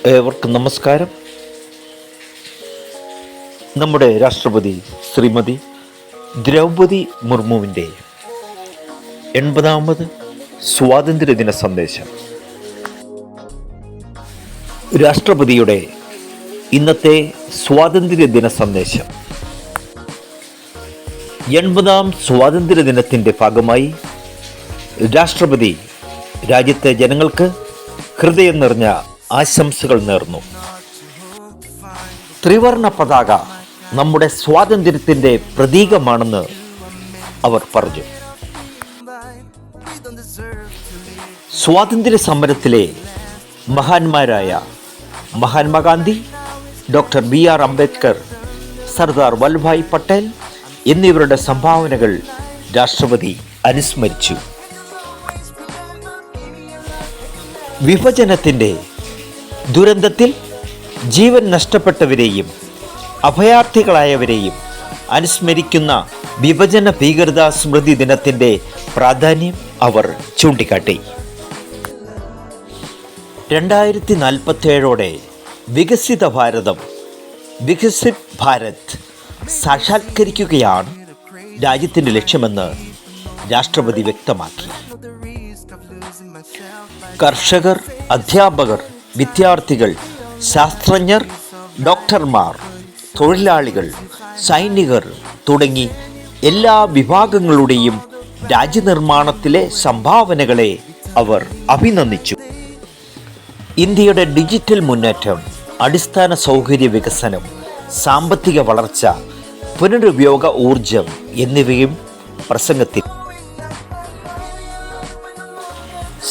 ഏവർക്കും നമസ്കാരം. നമ്മുടെ രാഷ്ട്രപതി ശ്രീമതി ദ്രൗപദി മുർമുവിൻ്റെ 80ാമത് സ്വാതന്ത്ര്യദിന സന്ദേശം. രാഷ്ട്രപതിയുടെ ഇന്നത്തെ സ്വാതന്ത്ര്യദിന സന്ദേശം. 80ാം സ്വാതന്ത്ര്യദിനത്തിൻ്റെ ഭാഗമായി രാഷ്ട്രപതി രാജ്യത്തെ ജനങ്ങൾക്ക് ഹൃദയം നിറഞ്ഞ ആശംസകൾ നേർന്നു. ത്രിവർണ പതാക നമ്മുടെ സ്വാതന്ത്ര്യത്തിൻ്റെ പ്രതീകമാണെന്ന് അവർ പറഞ്ഞു. സ്വാതന്ത്ര്യ സമരത്തിലെ മഹാന്മാരായ മഹാത്മാഗാന്ധി, ഡോക്ടർ BR അംബേദ്കർ, സർദാർ വല്ലഭായ് പട്ടേൽ എന്നിവരുടെ സംഭാവനകൾ രാഷ്ട്രപതി അനുസ്മരിച്ചു. വിഭജനത്തിൻ്റെ ദുരന്തത്തിൽ ജീവൻ നഷ്ടപ്പെട്ടവരെയും അഭയാർത്ഥികളായവരെയും അനുസ്മരിക്കുന്ന വിഭജന ഭീകരതാ സ്മൃതി ദിനത്തിൻ്റെ പ്രാധാന്യം അവർ ചൂണ്ടിക്കാട്ടി. 2047 വികസിത ഭാരതം, വികസിത് ഭാരത് സാക്ഷാത്കരിക്കുകയാണ് രാജ്യത്തിൻ്റെ ലക്ഷ്യമെന്ന് രാഷ്ട്രപതി വ്യക്തമാക്കി. കർഷകർ, അധ്യാപകർ, വിദ്യാർത്ഥികൾ, ശാസ്ത്രജ്ഞർ, ഡോക്ടർമാർ, തൊഴിലാളികൾ, സൈനികർ തുടങ്ങി എല്ലാ വിഭാഗങ്ങളുടെയും രാജ്യനിർമ്മാണത്തിലെ സംഭാവനകളെ അവർ അഭിനന്ദിച്ചു. ഇന്ത്യയുടെ ഡിജിറ്റൽ മുന്നേറ്റം, അടിസ്ഥാന സൗകര്യ വികസനം, സാമ്പത്തിക വളർച്ച, പുനരുപയോഗ ഊർജം എന്നിവയും പ്രസംഗത്തിൽ.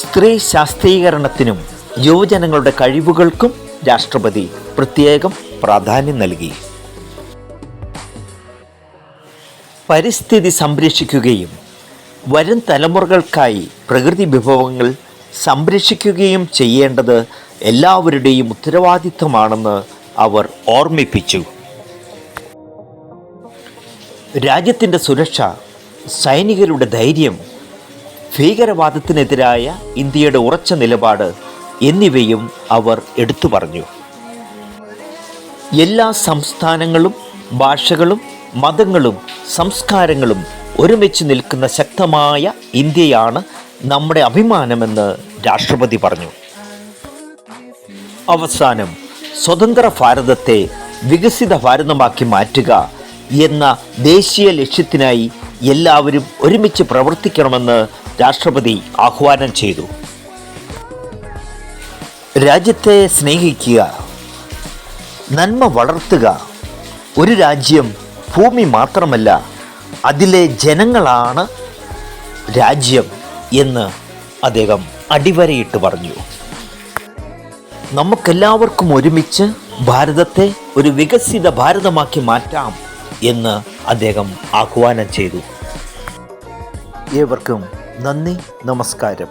സ്ത്രീ ശാക്തീകരണത്തിനും യുവജനങ്ങളുടെ കഴിവുകൾക്കും രാഷ്ട്രപതി പ്രത്യേകം പ്രാധാന്യം നൽകി. പരിസ്ഥിതി സംരക്ഷിക്കുകയും വരും തലമുറകൾക്കായി പ്രകൃതി വിഭവങ്ങൾ സംരക്ഷിക്കുകയും ചെയ്യേണ്ടത് എല്ലാവരുടെയും ഉത്തരവാദിത്തമാണെന്ന് അവർ ഓർമ്മിപ്പിച്ചു. രാജ്യത്തിൻ്റെ സുരക്ഷ, സൈനികരുടെ ധൈര്യം, ഭീകരവാദത്തിനെതിരായ ഇന്ത്യയുടെ ഉറച്ച നിലപാട് എന്നിവയും അവർ എടുത്തു പറഞ്ഞു. എല്ലാ സംസ്ഥാനങ്ങളും ഭാഷകളും മതങ്ങളും സംസ്കാരങ്ങളും ഒരുമിച്ച് നിൽക്കുന്ന ശക്തമായ ഇന്ത്യയാണ് നമ്മുടെ അഭിമാനമെന്ന് രാഷ്ട്രപതി പറഞ്ഞു. അവസാനം, സ്വതന്ത്ര ഭാരതത്തെ വികസിത ഭാരതമാക്കി മാറ്റുക എന്ന ദേശീയ ലക്ഷ്യത്തിനായി എല്ലാവരും ഒരുമിച്ച് പ്രവർത്തിക്കണമെന്ന് രാഷ്ട്രപതി ആഹ്വാനം ചെയ്തു. രാജ്യത്തെ സ്നേഹിക്കുക, നന്മ വളർത്തുക. ഒരു രാജ്യം ഭൂമി മാത്രമല്ല, അതിലെ ജനങ്ങളാണ് രാജ്യം എന്ന് അദ്ദേഹം അടിവരയിട്ട് പറഞ്ഞു. നമുക്കെല്ലാവർക്കും ഒരുമിച്ച് ഭാരതത്തെ ഒരു വികസിത ഭാരതമാക്കി മാറ്റാം എന്ന് അദ്ദേഹം ആഹ്വാനം ചെയ്തു. ഏവർക്കും നന്ദി, നമസ്കാരം.